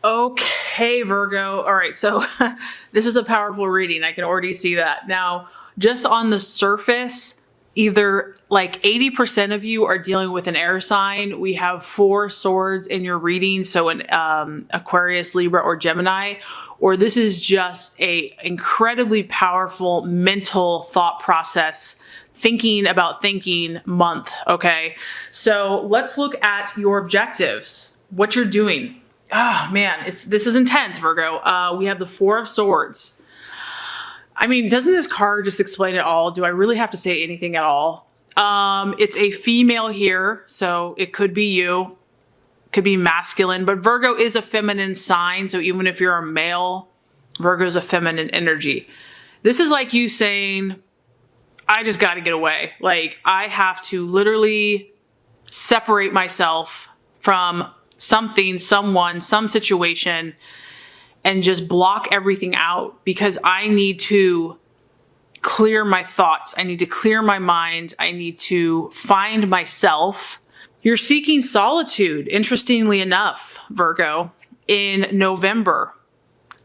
Okay, Virgo. All right, so this is a powerful reading. I can already see that. Now, just on the surface, either like 80% of you are dealing with an air sign. We have 4 swords in your reading, so an Aquarius, Libra, or Gemini, or this is just a incredibly powerful mental thought process, thinking about thinking month, okay? So let's look at your objectives, what you're doing. Oh man, this is intense, Virgo. We have the 4 of Swords. I mean, doesn't this card just explain it all? Do I really have to say anything at all? It's a female here, so it could be you, could be masculine, but Virgo is a feminine sign. So even if you're a male, Virgo is a feminine energy. This is like you saying, I just got to get away. Like I have to literally separate myself from something, someone, some situation, and just block everything out because I need to clear my thoughts. I need to clear my mind. I need to find myself. You're seeking solitude, interestingly enough, Virgo, in November.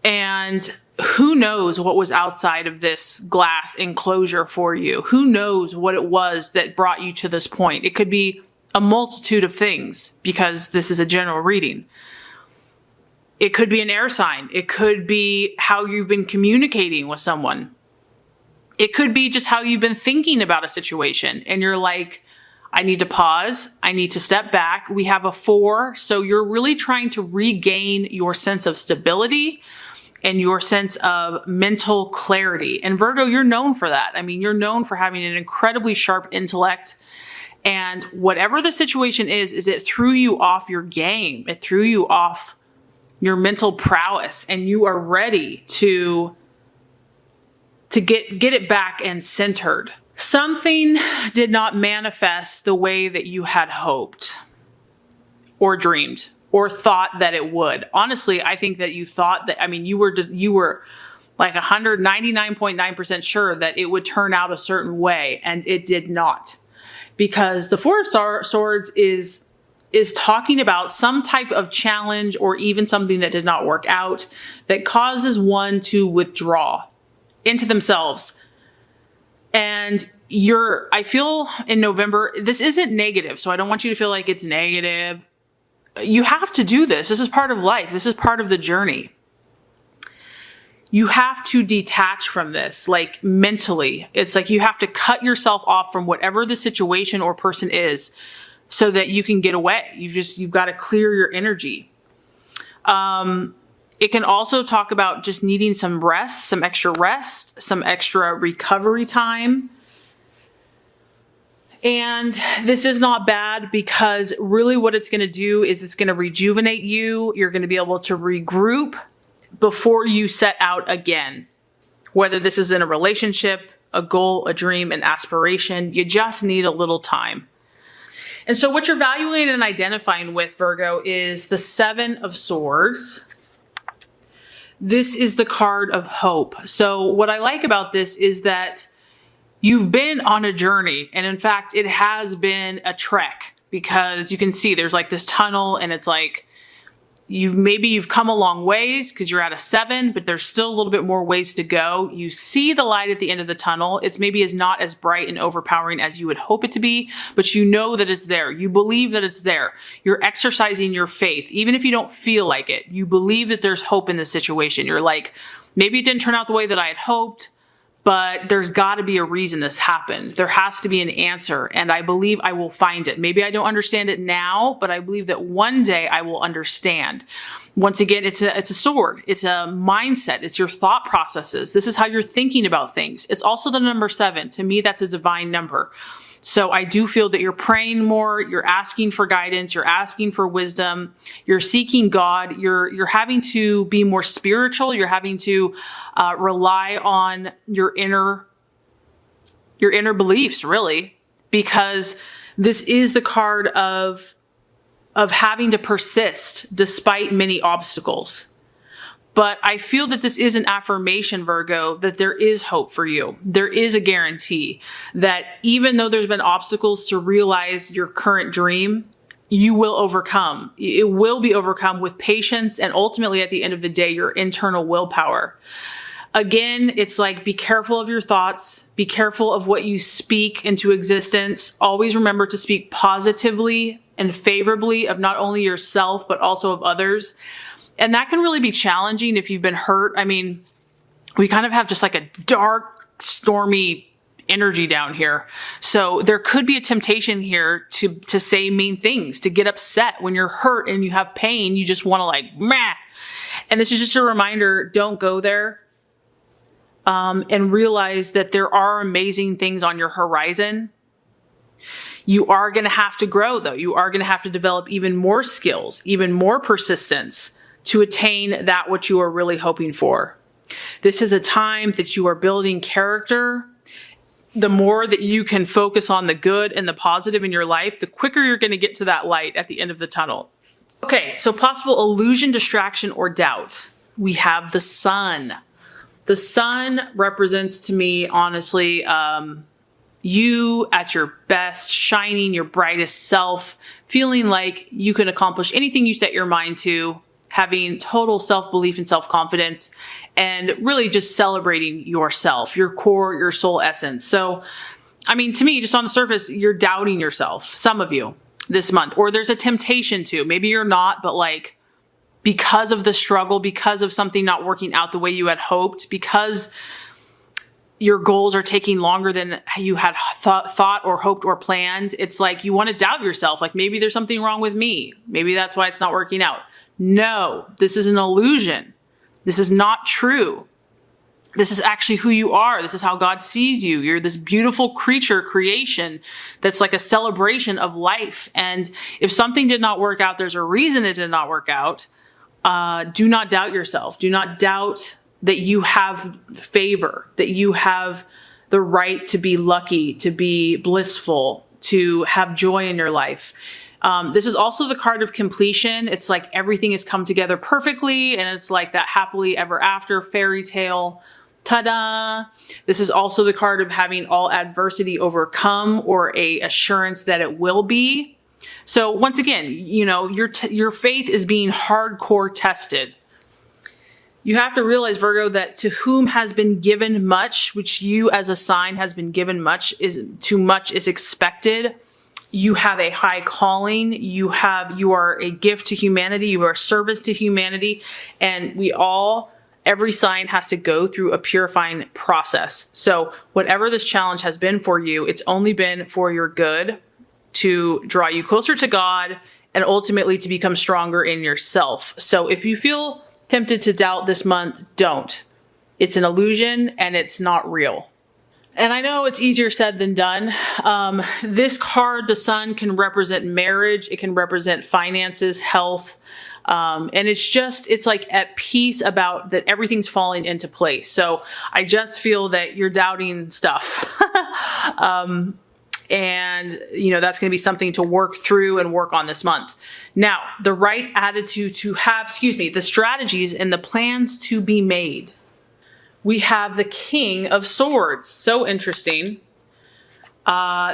And who knows what was outside of this glass enclosure for you? Who knows what it was that brought you to this point? It could be a multitude of things because this is a general reading. It could be an air sign. It could be how you've been communicating with someone. It could be just how you've been thinking about a situation and you're like, I need to pause. I need to step back. We have a 4. So you're really trying to regain your sense of stability and your sense of mental clarity. And Virgo, you're known for that. I mean, you're known for having an incredibly sharp intellect. And whatever the situation is it threw you off your game. It threw you off your mental prowess and you are ready to get it back and centered. Something did not manifest the way that you had hoped or dreamed or thought that it would. Honestly, I think that you thought that, I mean, you were like 199.9% sure that it would turn out a certain way and it did not. Because the 4 of Swords is talking about some type of challenge or even something that did not work out that causes one to withdraw into themselves. And I feel in November, this isn't negative, so I don't want you to feel like it's negative. You have to do this. This is part of life. This is part of the journey. You have to detach from this, like mentally. It's like you have to cut yourself off from whatever the situation or person is so that you can get away. You've got to clear your energy. It can also talk about just needing some rest, some extra recovery time. And this is not bad because really what it's going to do is it's going to rejuvenate you. You're going to be able to regroup before you set out again. Whether this is in a relationship, a goal, a dream, an aspiration, you just need a little time. And so what you're valuing and identifying with, Virgo, is the 7 of Swords. This is the card of hope. So what I like about this is that you've been on a journey. And in fact, it has been a trek because you can see there's like this tunnel and it's like, you've come a long ways because you're at a 7, but there's still a little bit more ways to go. You see the light at the end of the tunnel. It's maybe not as bright and overpowering as you would hope it to be, but you know that it's there. You believe that it's there. You're exercising your faith. Even if you don't feel like it, you believe that there's hope in this situation. You're like, maybe it didn't turn out the way that I had hoped, but there's got to be a reason this happened. There has to be an answer, and I believe I will find it. Maybe I don't understand it now, but I believe that one day I will understand. Once again, it's a sword. It's a mindset. It's your thought processes. This is how you're thinking about things. It's also the number 7. To me, that's a divine number. So I do feel that you're praying more, you're asking for guidance, you're asking for wisdom, you're seeking God, you're having to be more spiritual, you're having to rely on your inner beliefs, really, because this is the card of having to persist despite many obstacles. But I feel that this is an affirmation, Virgo, that there is hope for you. There is a guarantee that even though there's been obstacles to realize your current dream, you will overcome. It will be overcome with patience and ultimately at the end of the day, your internal willpower. Again, it's like, be careful of your thoughts, be careful of what you speak into existence. Always remember to speak positively and favorably of not only yourself, but also of others. And that can really be challenging if you've been hurt. I mean, we kind of have just like a dark, stormy energy down here. So there could be a temptation here to say mean things, to get upset when you're hurt and you have pain. You just want to like, meh. And this is just a reminder, don't go there. And realize that there are amazing things on your horizon. You are going to have to grow though. You are going to have to develop even more skills, even more persistence to attain that which you are really hoping for. This is a time that you are building character. The more that you can focus on the good and the positive in your life, the quicker you're going to get to that light at the end of the tunnel. Okay, so possible illusion, distraction, or doubt. We have the sun. The sun represents to me, honestly, you at your best, shining your brightest self, feeling like you can accomplish anything you set your mind to, having total self-belief and self-confidence, and really just celebrating yourself, your core, your soul essence. So, I mean, to me, just on the surface, you're doubting yourself, some of you this month, or there's a temptation to. Maybe you're not, but like, because of the struggle, because of something not working out the way you had hoped, because your goals are taking longer than you had thought or hoped or planned, it's like you want to doubt yourself. Like, maybe there's something wrong with me. Maybe that's why it's not working out. No, this is an illusion. This is not true. This is actually who you are. This is how God sees you. You're this beautiful creature, creation, that's like a celebration of life. And if something did not work out, there's a reason it did not work out. Do not doubt yourself. Do not doubt that you have favor, that you have the right to be lucky, to be blissful, to have joy in your life. This is also the card of completion. It's like everything has come together perfectly, and it's like that happily ever after fairy tale. Ta-da! This is also the card of having all adversity overcome, or a assurance that it will be. So once again, you know, your faith is being hardcore tested. You have to realize, Virgo, that to whom has been given much, which you as a sign has been given much, is too much is expected. You have a high calling. You are a gift to humanity. You are a service to humanity. And every sign has to go through a purifying process. So whatever this challenge has been for you, it's only been for your good, to draw you closer to God and ultimately to become stronger in yourself. So if you feel tempted to doubt this month, don't. It's an illusion and it's not real. And I know it's easier said than done. This card, the sun, can represent marriage. It can represent finances, health. And it's like at peace about that everything's falling into place. So I just feel that you're doubting stuff. And, you know, that's going to be something to work through and work on this month. Now, the right attitude to have, the strategies and the plans to be made. We have the King of Swords. So interesting.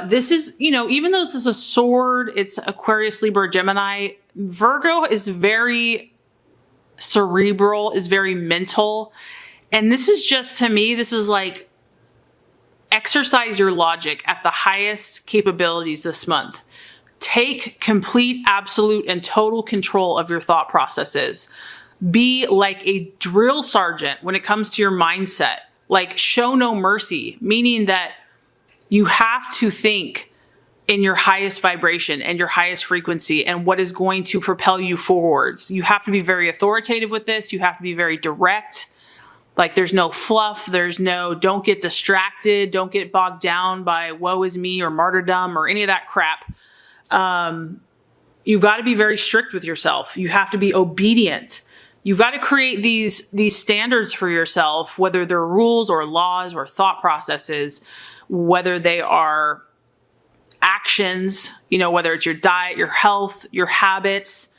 This is, you know, even though this is a sword, it's Aquarius, Libra, Gemini. Virgo is very cerebral, is very mental. And this is just, to me, this is like, exercise your logic at the highest capabilities this month. Take complete, absolute, and total control of your thought processes. Be like a drill sergeant when it comes to your mindset. Like, show no mercy, meaning that you have to think in your highest vibration and your highest frequency and what is going to propel you forwards. You have to be very authoritative with this. You have to be very direct. Like, there's no fluff. Don't get distracted. Don't get bogged down by woe is me or martyrdom or any of that crap. You've got to be very strict with yourself. You have to be obedient. You've got to create these standards for yourself, whether they're rules or laws or thought processes, whether they are actions, you know, whether it's your diet, your health, your habits.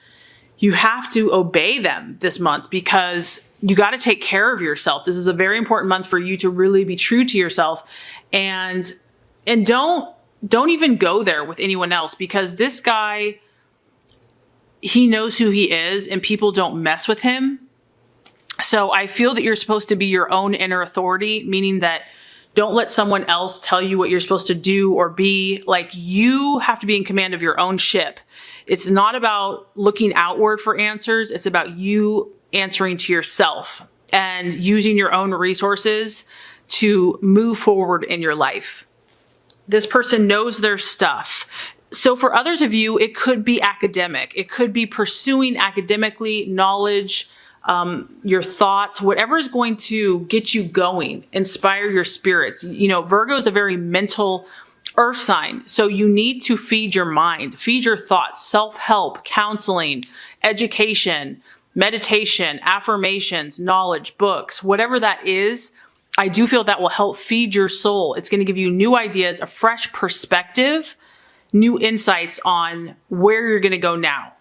You have to obey them this month because you got to take care of yourself. This is a very important month for you to really be true to yourself, and don't even go there with anyone else, because this guy he knows who he is and people don't mess with him. So I feel that you're supposed to be your own inner authority, meaning that don't let someone else tell you what you're supposed to do or be. Like, you have to be in command of your own ship. It's not about looking outward for answers. It's about you answering to yourself and using your own resources to move forward in your life. This person knows their stuff. So for others of you, it could be academic. It could be pursuing academically knowledge, your thoughts, whatever is going to get you going, inspire your spirits. You know, Virgo is a very mental earth sign. So you need to feed your mind, feed your thoughts, self-help, counseling, education, meditation, affirmations, knowledge, books, whatever that is. I do feel that will help feed your soul. It's going to give you new ideas, a fresh perspective, new insights on where you're going to go now.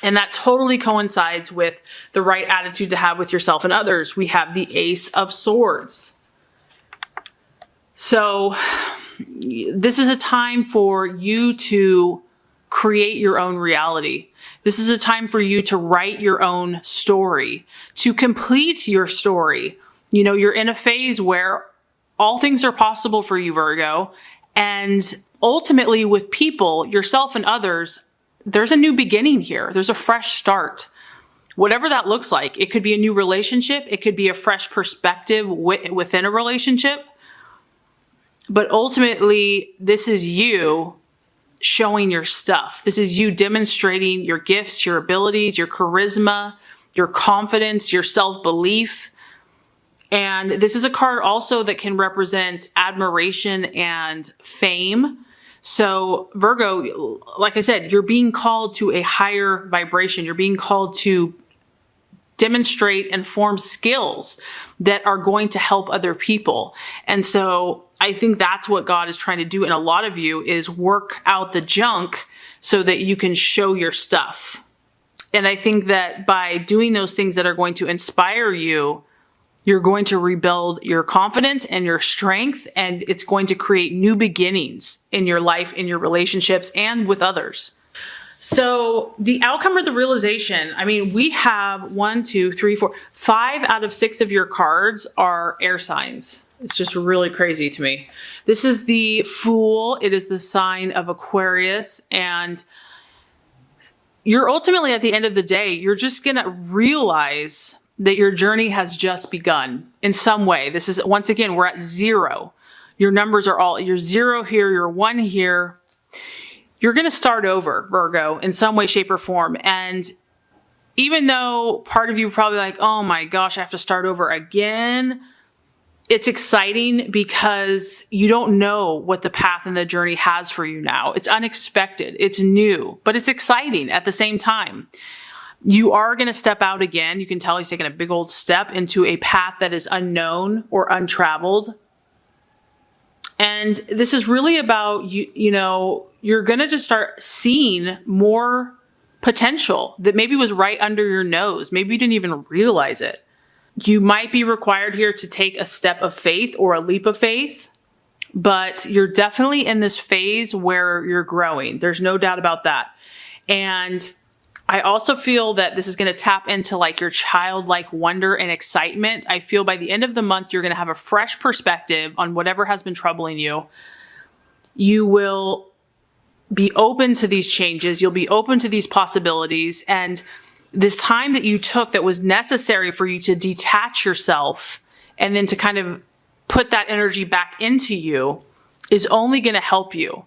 And that totally coincides with the right attitude to have with yourself and others. We have the Ace of Swords. So this is a time for you to create your own reality. This is a time for you to write your own story, to complete your story. You know, you're in a phase where all things are possible for you, Virgo. And ultimately with people, yourself and others, there's a new beginning here. There's a fresh start. Whatever that looks like. It could be a new relationship. It could be a fresh perspective within a relationship. But ultimately, this is you showing your stuff. This is you demonstrating your gifts, your abilities, your charisma, your confidence, your self-belief. And this is a card also that can represent admiration and fame. So Virgo, like I said, you're being called to a higher vibration. You're being called to demonstrate and form skills that are going to help other people. And so I think that's what God is trying to do in a lot of you, is work out the junk so that you can show your stuff. And I think that by doing those things that are going to inspire you, you're going to rebuild your confidence and your strength, and it's going to create new beginnings in your life, in your relationships, and with others. So the outcome or the realization, I mean, we have 1, 2, 3, 4, 5 out of 6 of your cards are air signs. It's just really crazy to me. This is the Fool. It is the sign of Aquarius. And you're ultimately, at the end of the day, you're just going to realize that your journey has just begun in some way. This is, once again, we're at 0. Your numbers are all, you're 0 here, you're 1 here. You're going to start over, Virgo, in some way, shape, or form. And even though part of you probably like, oh my gosh, I have to start over again, it's exciting because you don't know what the path and the journey has for you now. It's unexpected, it's new, but it's exciting at the same time. You are going to step out again. You can tell he's taking a big old step into a path that is unknown or untraveled. And this is really about, you know, you're going to just start seeing more potential that maybe was right under your nose. Maybe you didn't even realize it. You might be required here to take a step of faith or a leap of faith, but you're definitely in this phase where you're growing. There's no doubt about that. And I also feel that this is going to tap into like your childlike wonder and excitement. I feel by the end of the month, you're going to have a fresh perspective on whatever has been troubling you. You will be open to these changes. You'll be open to these possibilities. And this time that you took that was necessary for you to detach yourself and then to kind of put that energy back into you is only going to help you.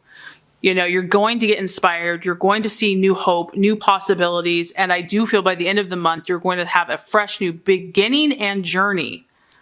You know, you're going to get inspired. You're going to see new hope, new possibilities. And I do feel by the end of the month, you're going to have a fresh new beginning and journey